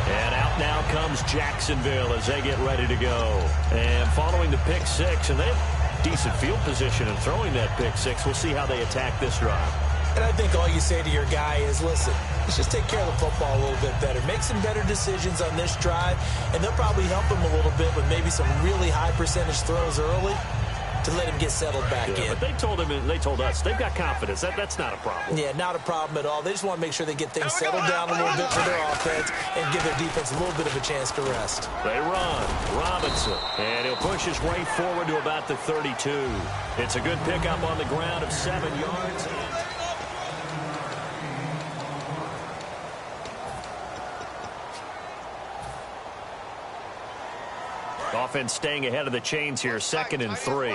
And out now comes Jacksonville as they get ready to go. And following the pick six, and they have decent field position in throwing that pick six. We'll see how they attack this drive. And I think all you say to your guy is, listen, let's just take care of the football a little bit better. Make some better decisions on this drive, and they'll probably help him a little bit with maybe some really high percentage throws early to let him get settled back in. But they told him, and they told us, they've got confidence. That's not a problem. Yeah, not a problem at all. They just want to make sure they get things settled down a little bit for their offense and give their defense a little bit of a chance to rest. They run. Robinson. And he'll push his way forward to about the 32. It's a good pickup on the ground of 7 yards. Offense staying ahead of the chains here, 2nd and 3.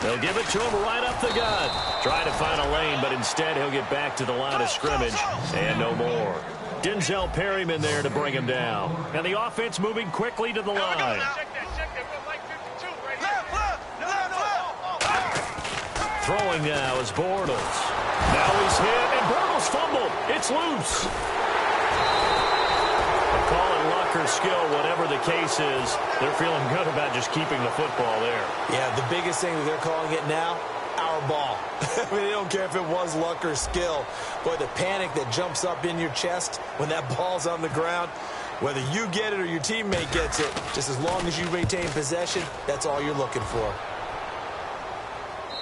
They'll give it to him right up the gut. Trying to find a lane, but instead he'll get back to the line of scrimmage. And no more. Denzel Perryman there to bring him down. And the offense moving quickly to the line. Throwing now is Bortles. Now he's hit, and Bortles fumbled. It's loose. Call it luck or skill, whatever the case is. They're feeling good about just keeping the football there. Yeah, the biggest thing that they're calling it now, our ball. I mean, they don't care if it was luck or skill. Boy, the panic that jumps up in your chest when that ball's on the ground, whether you get it or your teammate gets it, just as long as you retain possession, that's all you're looking for.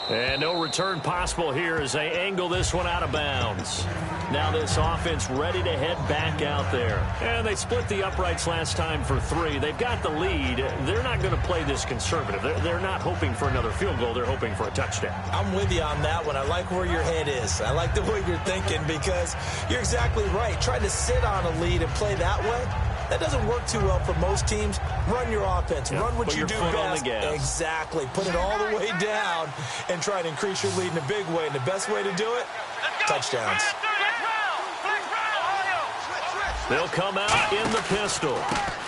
And no return possible here as they angle this one out of bounds. Now this offense ready to head back out there. And they split the uprights last time for 3. They've got the lead. They're not going to play this conservative. They're not hoping for another field goal. They're hoping for a touchdown. I'm with you on that one. I like where your head is. I like the way you're thinking because you're exactly right. Trying to sit on a lead and play that way, that doesn't work too well for most teams. Run your offense. Yeah, run what you do best. Exactly. Put it all the way down and try to increase your lead in a big way. And the best way to do it, touchdowns. They'll come out in the pistol.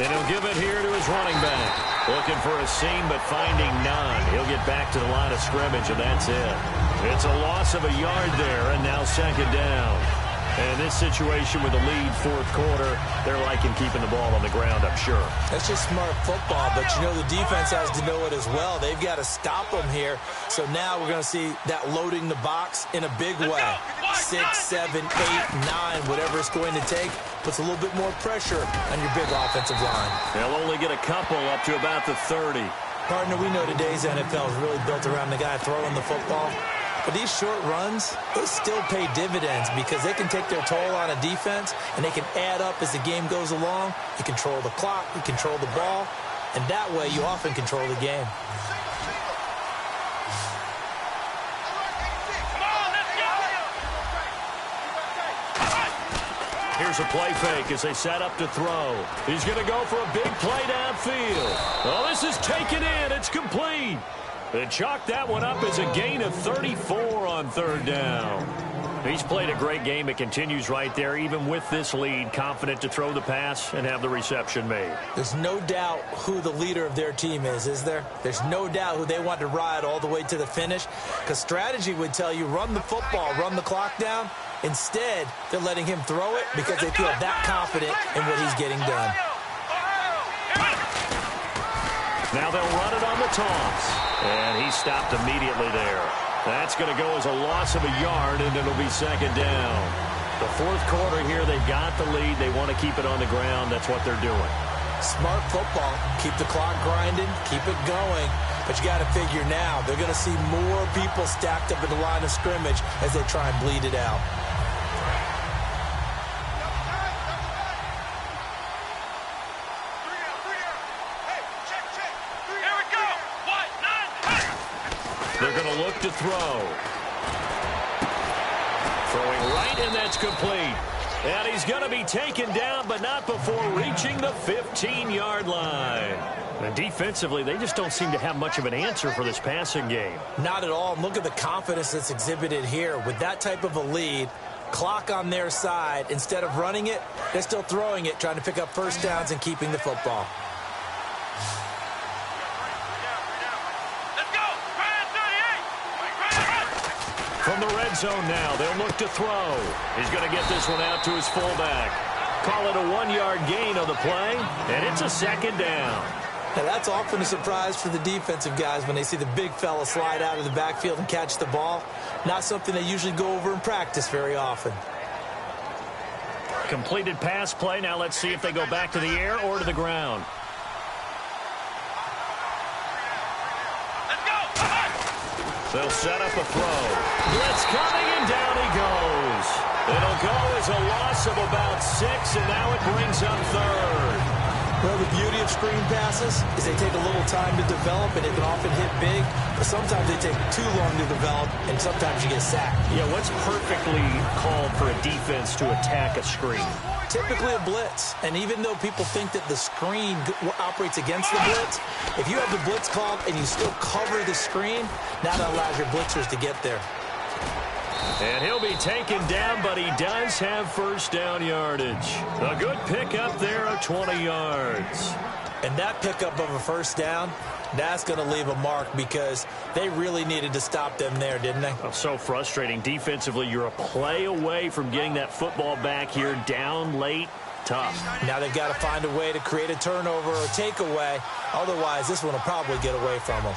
And he'll give it here to his running back. Looking for a seam, but finding none. He'll get back to the line of scrimmage, and that's it. It's a loss of a yard there, and now 2nd down. And this situation with the lead 4th quarter, they're liking keeping the ball on the ground, I'm sure. That's just smart football, but you know the defense has to know it as well. They've got to stop them here. So now we're going to see that loading the box in a big way. 6, 7, 8, 9, whatever it's going to take, puts a little bit more pressure on your big offensive line. They'll only get a couple up to about the 30. Partner, we know today's NFL is really built around the guy throwing the football. But these short runs, they still pay dividends because they can take their toll on a defense and they can add up as the game goes along. You control the clock, you control the ball, and that way you often control the game. Here's a play fake as they set up to throw. He's going to go for a big play downfield. Oh, this is taken in. It's complete. They chalk that one up as a gain of 34 on 3rd down. He's played a great game. It continues right there, even with this lead, confident to throw the pass and have the reception made. There's no doubt who the leader of their team is there? There's no doubt who they want to ride all the way to the finish, because strategy would tell you run the football, run the clock down. Instead, they're letting him throw it because they feel that confident in what he's getting done. Now they'll run it on the toss. And he stopped immediately there. That's going to go as a loss of a yard, and it'll be 2nd down. The 4th quarter here, they've got the lead. They want to keep it on the ground. That's what they're doing. Smart football. Keep the clock grinding. Keep it going. But you got to figure now, they're going to see more people stacked up in the line of scrimmage as they try and bleed it out. going to look to throw. Throwing right, and that's complete. And he's going to be taken down, but not before reaching the 15-yard line. And defensively, they just don't seem to have much of an answer for this passing game. Not at all. Look at the confidence that's exhibited here. With that type of a lead, clock on their side, instead of running it, they're still throwing it, trying to pick up first downs and keeping the football. From the red zone now, they'll look to throw. He's going to get this one out to his fullback. Call it a 1-yard gain on the play, and it's a second down. Now that's often a surprise for the defensive guys when they see the big fella slide out of the backfield and catch the ball. Not something they usually go over in practice very often. Completed pass play. Now let's see if they go back to the air or to the ground. They'll set up a throw. Blitz coming, and down he goes. It'll go as a loss of about 6, and now it brings up third. Well, the beauty of screen passes is they take a little time to develop, and they can often hit big, but sometimes they take too long to develop, and sometimes you get sacked. Yeah, what's perfectly called for a defense to attack a screen? Typically a blitz, and even though people think that the screen operates against the blitz, if you have the blitz called and you still cover the screen, now that allows your blitzers to get there. And he'll be taken down, but he does have first down yardage. A good pickup there of 20 yards. And that pickup of a first down, that's going to leave a mark because they really needed to stop them there, didn't they? Oh, so frustrating. Defensively, you're a play away from getting that football back here down late. Tough. Now they've got to find a way to create a turnover or takeaway. Otherwise, this one will probably get away from them.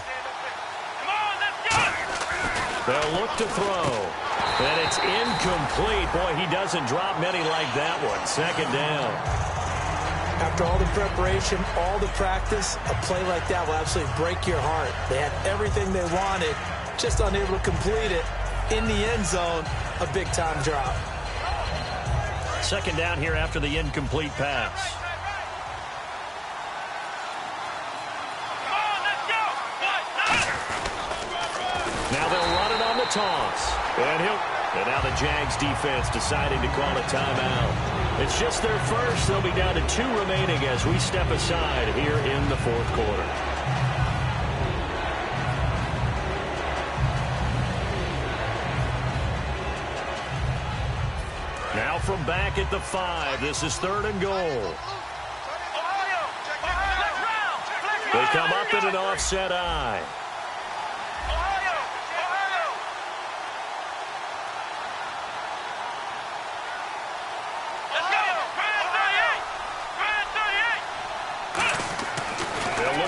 They'll look to throw. And it's incomplete. Boy, he doesn't drop many like that one. Second down. After all the preparation, all the practice, a play like that will absolutely break your heart. They had everything they wanted, just unable to complete it. In the end zone, a big-time drop. Second down here after the incomplete pass. Now they'll run it on the toss. And now the Jags defense deciding to call a timeout. It's just their first. They'll be down to 2 remaining as we step aside here in the fourth quarter. Now from back at the 5, this is 3rd and goal. They come up in an offset eye.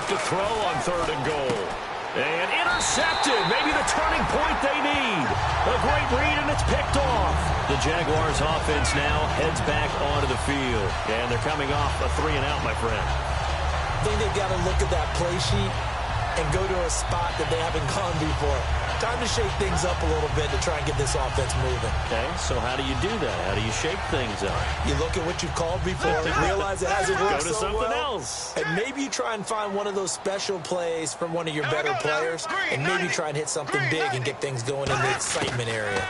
To throw on 3rd and goal. And intercepted. Maybe the turning point they need. A great read, and it's picked off. The Jaguars offense now heads back onto the field. And they're coming off a 3-and-out, my friend. I think they've got to look at that play sheet and go to a spot that they haven't gone before. Time to shake things up a little bit to try and get this offense moving. Okay, so how do you do that? How do you shake things up? You look at what you've called before, realize it hasn't worked so well. Go to something else. And maybe you try and find one of those special plays from one of your better players, and maybe try and hit something big and get things going in the excitement area.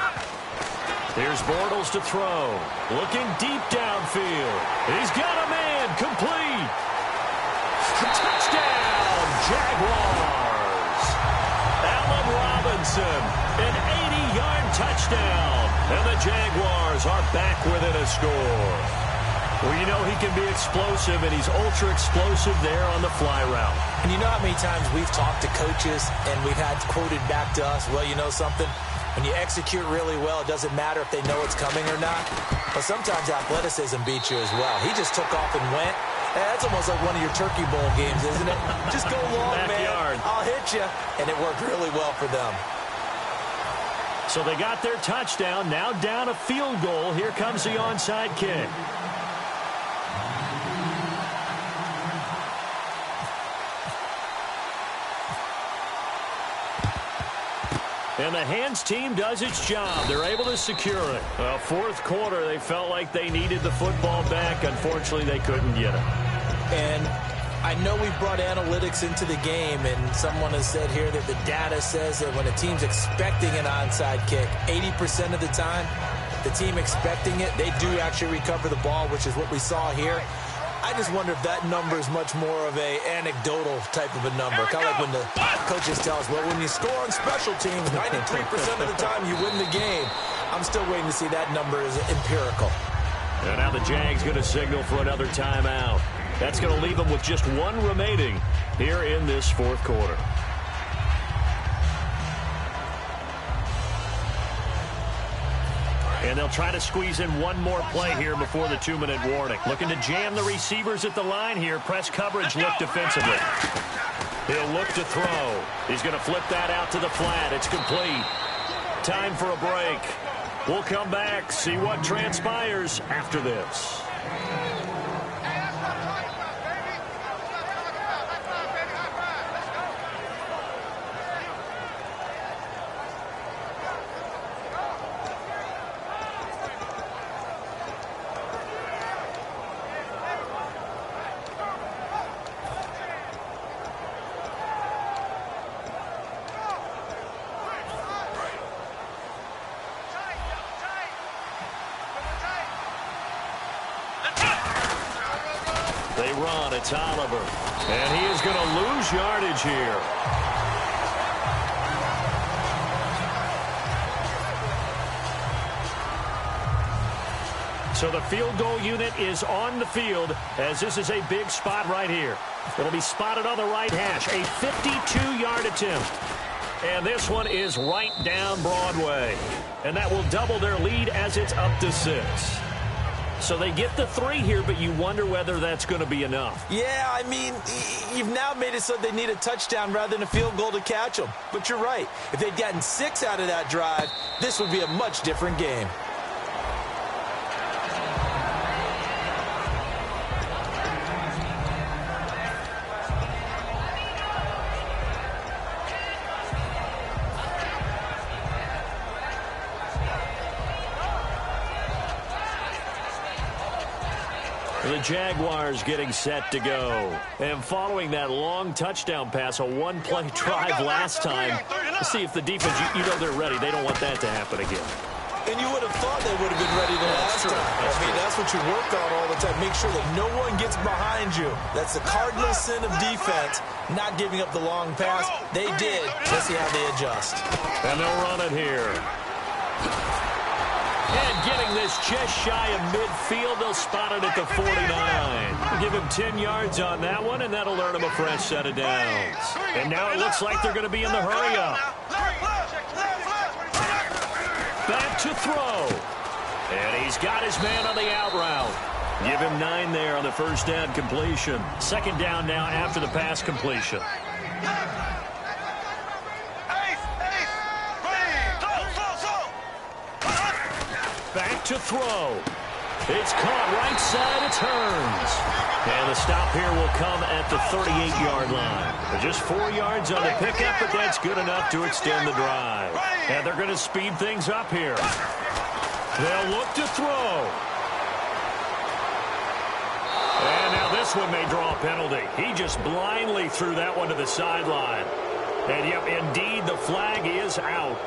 Here's Bortles to throw. Looking deep downfield. He's got a man. Complete. Touchdown, Jaguars. Allen Robinson, an 80-yard touchdown. And the Jaguars are back within a score. Well, you know he can be explosive, and he's ultra-explosive there on the fly route. And you know how many times we've talked to coaches, and we've had quoted back to us, well, you know something? When you execute really well, it doesn't matter if they know it's coming or not. But sometimes athleticism beats you as well. He just took off and went. Hey, that's almost like one of your Turkey Bowl games, isn't it? Just go long, man. I'll hit you. And it worked really well for them. So they got their touchdown. Now down a field goal. Here comes the onside kick. And the hands team does its job. They're able to secure it. Fourth quarter, they felt like they needed the football back. Unfortunately, they couldn't get it. And I know we've brought analytics into the game, and someone has said here that the data says that when a team's expecting an onside kick, 80% of the time, the team expecting it, they do actually recover the ball, which is what we saw here. I just wonder if that number is much more of a anecdotal type of a number. Kind of like when the coaches tell us, well, when you score on special teams, 93% of the time you win the game. I'm still waiting to see that number is empirical. And now the Jags going to signal for another timeout. That's going to leave them with just one remaining here in this fourth quarter. And they'll try to squeeze in one more play here before the 2-minute warning. Looking to jam the receivers at the line here. Press coverage look defensively. He'll look to throw. He's going to flip that out to the flat. It's complete. Time for a break. We'll come back, see what transpires after this. They run. It's Oliver. And he is going to lose yardage here. So the field goal unit is on the field as this is a big spot right here. It'll be spotted on the right hash. A 52-yard attempt. And this one is right down Broadway. And that will double their lead as it's up to 6. So they get the 3 here, but you wonder whether that's going to be enough. Yeah, I mean, you've now made it so they need a touchdown rather than a field goal to catch them. But you're right. If they'd gotten 6 out of that drive, this would be a much different game. The Jaguars getting set to go. And following that long touchdown pass, a one-play drive last time, let's see if the defense, you know they're ready. They don't want that to happen again. And you would have thought they would have been ready the last time. That's what you work on all the time. Make sure that no one gets behind you. That's the cardinal sin of defense, not giving up the long pass. They did. Let's see how they adjust. And they'll run it here. And getting this just shy of midfield, they'll spot it at the 49. Give him 10 yards on that one, and that'll earn him a fresh set of downs. And now it looks like they're going to be in the hurry-up. Back to throw. And he's got his man on the out route. Give him 9 there on the first down completion. Second down now after the pass completion. Back to throw. It's caught right side. It turns. And the stop here will come at the 38-yard line. Just 4 yards on the pickup, but that's good enough to extend the drive. And they're going to speed things up here. They'll look to throw. And now this one may draw a penalty. He just blindly threw that one to the sideline. And, yep, indeed, the flag is out.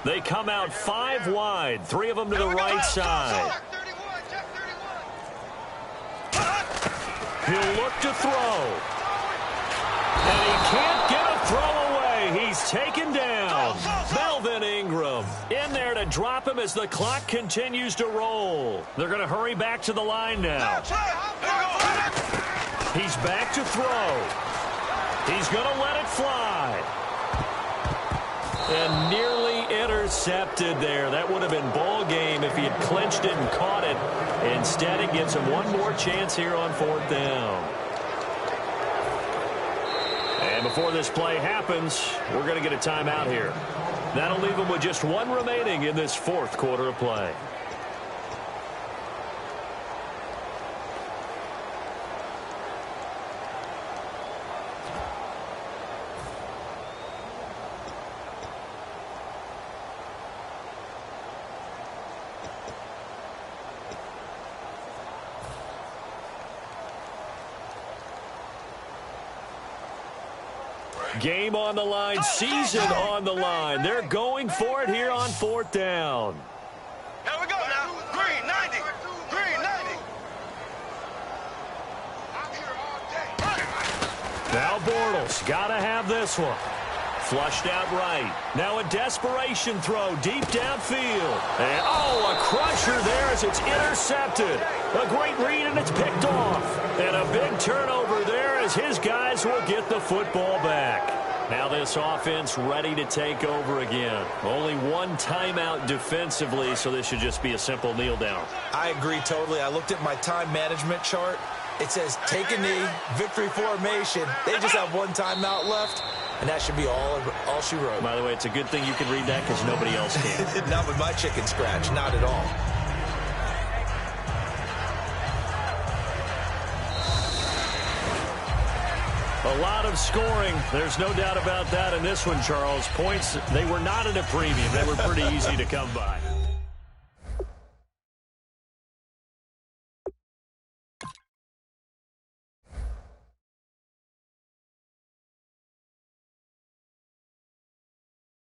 They come out 5 wide, 3 of them to the right side. He'll look to throw. And he can't get a throw away. He's taken down. Melvin Ingram in there to drop him as the clock continues to roll. They're going to hurry back to the line now. He's back to throw. He's going to let it fly. And nearly intercepted there. That would have been ball game if he had clinched it and caught it. Instead, it gives him one more chance here on 4th down. And before this play happens, we're going to get a timeout here. That'll leave them with just one remaining in this fourth quarter of play. Game on the line, season on the line. They're going for it here on fourth down. Here we go now. Green 90. Green 90. Now Bortles, got to have this one. Flushed out right. Now a desperation throw deep downfield. And, oh, a crusher there as it's intercepted. A great read, and it's picked off. And a big turnover there as his guys will get the football back. Now this offense ready to take over again. Only one timeout defensively, so this should just be a simple kneel down. I agree totally. I looked at my time management chart. It says take a knee, victory formation. They just have one timeout left, and that should be all she wrote. By the way, it's a good thing you can read that because nobody else can. Not with my chicken scratch, not at all. A lot of scoring. There's no doubt about that in this one, Charles. Points, they were not at a premium. They were pretty easy to come by.